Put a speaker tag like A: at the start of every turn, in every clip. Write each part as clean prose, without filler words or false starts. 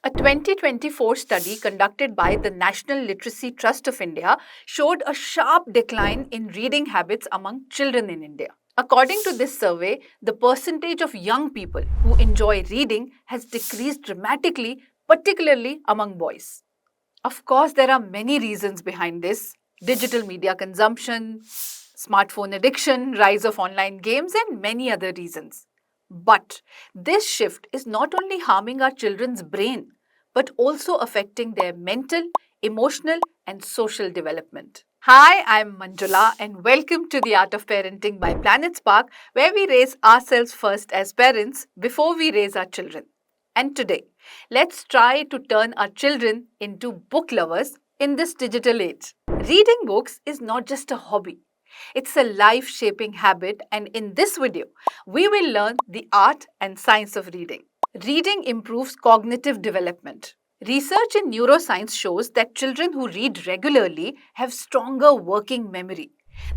A: A 2024 study conducted by the National Literacy Trust of India showed a sharp decline in reading habits among children in India. According to this survey, the percentage of young people who enjoy reading has decreased dramatically, particularly among boys. Of course, there are many reasons behind this: digital media consumption, smartphone addiction, rise of online games, and many other reasons. But this shift is not only harming our children's brain, but also affecting their mental, emotional, and social development. Hi, I'm Manjula, and welcome to the Art of Parenting by Planet Spark, where we raise ourselves first as parents before we raise our children. And today, let's try to turn our children into book lovers in this digital age. Reading books is not just a hobby. It's a life-shaping habit, and in this video, we will learn the art and science of reading. Reading improves cognitive development. Research in neuroscience shows that children who read regularly have stronger working memory.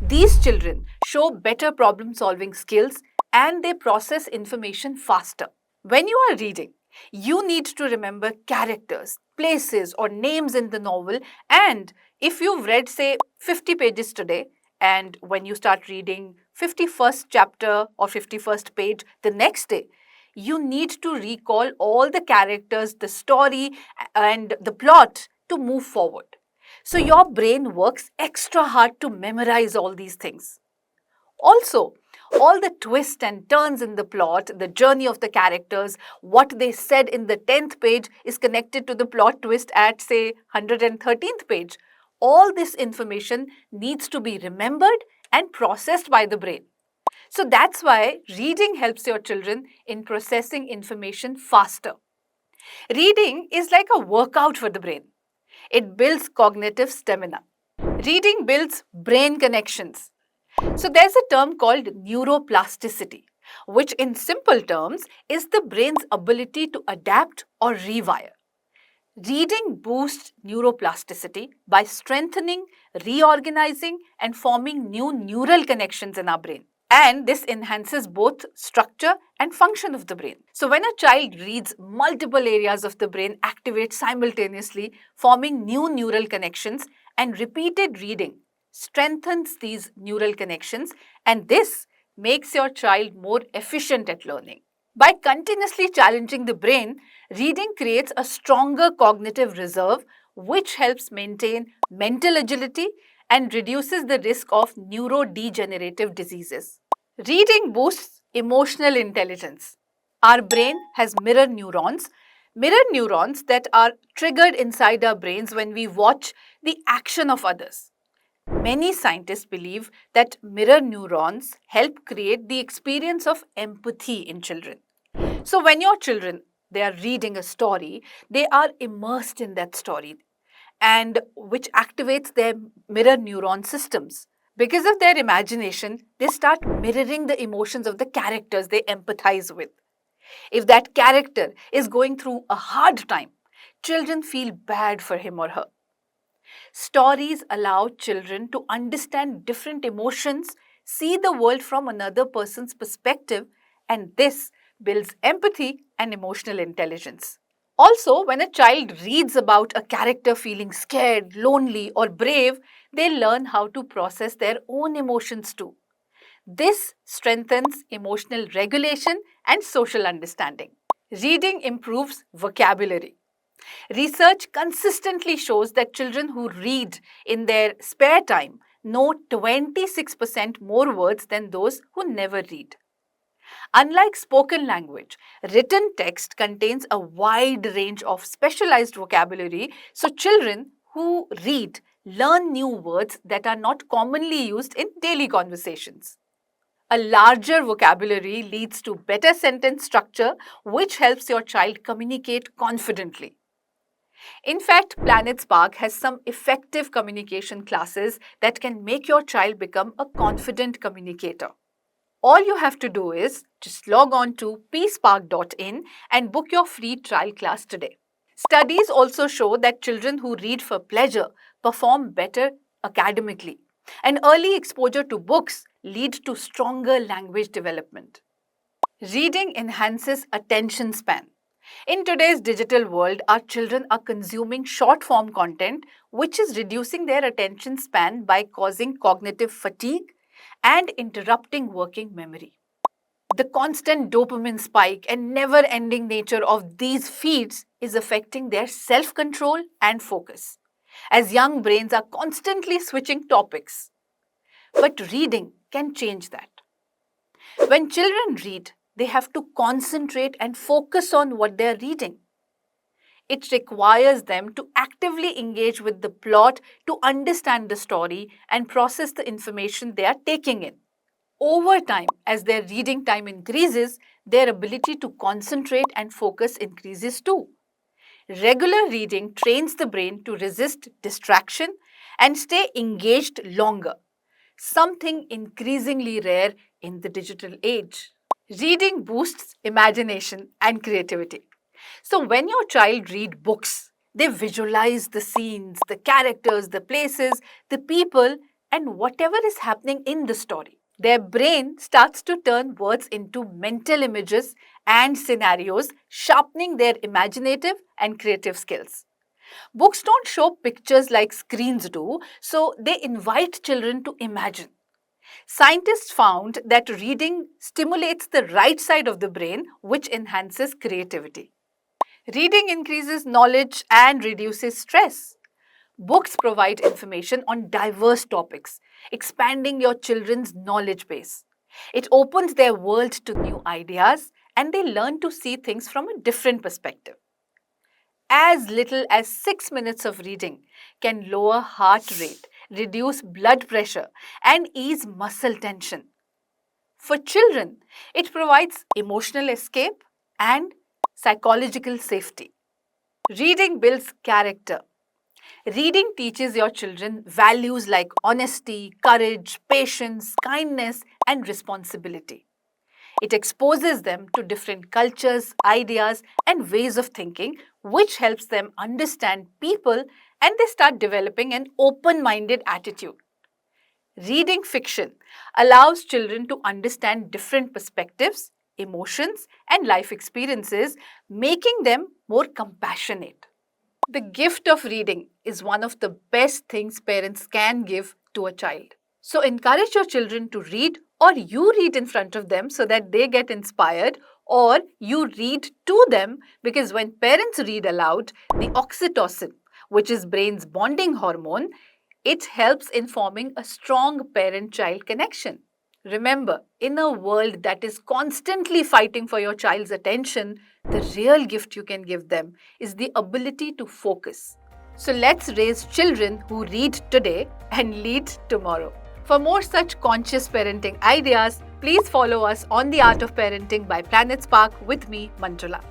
A: These children show better problem-solving skills and they process information faster. When you are reading, you need to remember characters, places, or names in the novel, and if you've read, say, 50 pages today, and when you start reading 51st chapter or 51st page the next day, you need to recall all the characters, the story, and the plot to move forward. So your brain works extra hard to memorize all these things. Also, all the twists and turns in the plot, the journey of the characters, what they said in the 10th page is connected to the plot twist at, say, 113th page. All this information needs to be remembered and processed by the brain. So that's why reading helps your children in processing information faster. Reading is like a workout for the brain. It builds cognitive stamina. Reading builds brain connections. So there's a term called neuroplasticity, which in simple terms is the brain's ability to adapt or rewire. Reading boosts neuroplasticity by strengthening, reorganizing, and forming new neural connections in our brain. And this enhances both structure and function of the brain. So when a child reads, multiple areas of the brain activate simultaneously, forming new neural connections, and repeated reading strengthens these neural connections, and this makes your child more efficient at learning. By continuously challenging the brain, reading creates a stronger cognitive reserve, which helps maintain mental agility and reduces the risk of neurodegenerative diseases. Reading boosts emotional intelligence. Our brain has mirror neurons that are triggered inside our brains when we watch the action of others. Many scientists believe that mirror neurons help create the experience of empathy in children. So when your children, they are reading a story, they are immersed in that story, and which activates their mirror neuron systems. Because of their imagination, they start mirroring the emotions of the characters they empathize with. If that character is going through a hard time, children feel bad for him or her. Stories allow children to understand different emotions, see the world from another person's perspective, and this builds empathy and emotional intelligence. Also, when a child reads about a character feeling scared, lonely, or brave, they learn how to process their own emotions too. This strengthens emotional regulation and social understanding. Reading improves vocabulary. Research consistently shows that children who read in their spare time know 26% more words than those who never read. Unlike spoken language, written text contains a wide range of specialized vocabulary, so children who read learn new words that are not commonly used in daily conversations. A larger vocabulary leads to better sentence structure, which helps your child communicate confidently. In fact, Planet Spark has some effective communication classes that can make your child become a confident communicator. All you have to do is just log on to pspark.in and book your free trial class today. Studies also show that children who read for pleasure perform better academically, and early exposure to books leads to stronger language development. Reading enhances attention span. In today's digital world, our children are consuming short form content, which is reducing their attention span by causing cognitive fatigue and interrupting working memory. The constant dopamine spike and never ending nature of these feeds is affecting their self control and focus, as young brains are constantly switching topics. But reading can change that. When children read, they have to concentrate and focus on what they are reading. It requires them to actively engage with the plot to understand the story and process the information they are taking in. Over time, as their reading time increases, their ability to concentrate and focus increases too. Regular reading trains the brain to resist distraction and stay engaged longer, something increasingly rare in the digital age. Reading boosts imagination and creativity. So, when your child read books, they visualize the scenes, the characters, the places, the people, and whatever is happening in the story. Their brain starts to turn words into mental images and scenarios, sharpening their imaginative and creative skills. Books don't show pictures like screens do, so they invite children to imagine. Scientists found that reading stimulates the right side of the brain, which enhances creativity. Reading increases knowledge and reduces stress. Books provide information on diverse topics, expanding your children's knowledge base. It opens their world to new ideas and they learn to see things from a different perspective. As little as 6 minutes of reading can lower heart rate, reduce blood pressure, and ease muscle tension. For children, it provides emotional escape and psychological safety. Reading builds character. Reading teaches your children values like honesty, courage, patience, kindness, and responsibility. It exposes them to different cultures, ideas, and ways of thinking, which helps them understand people and they start developing an open minded attitude. Reading fiction allows children to understand different perspectives, emotions, and life experiences, making them more compassionate. The gift of reading is one of the best things parents can give to a child. So encourage your children to read, or you read in front of them so that they get inspired, or you read to them, because when parents read aloud, the oxytocin, which is brain's bonding hormone, it helps in forming a strong parent-child connection. Remember, in a world that is constantly fighting for your child's attention, the real gift you can give them is the ability to focus. So let's raise children who read today and lead tomorrow. For more such conscious parenting ideas, please follow us on The Art of Parenting by Planet Spark with me, Manjula.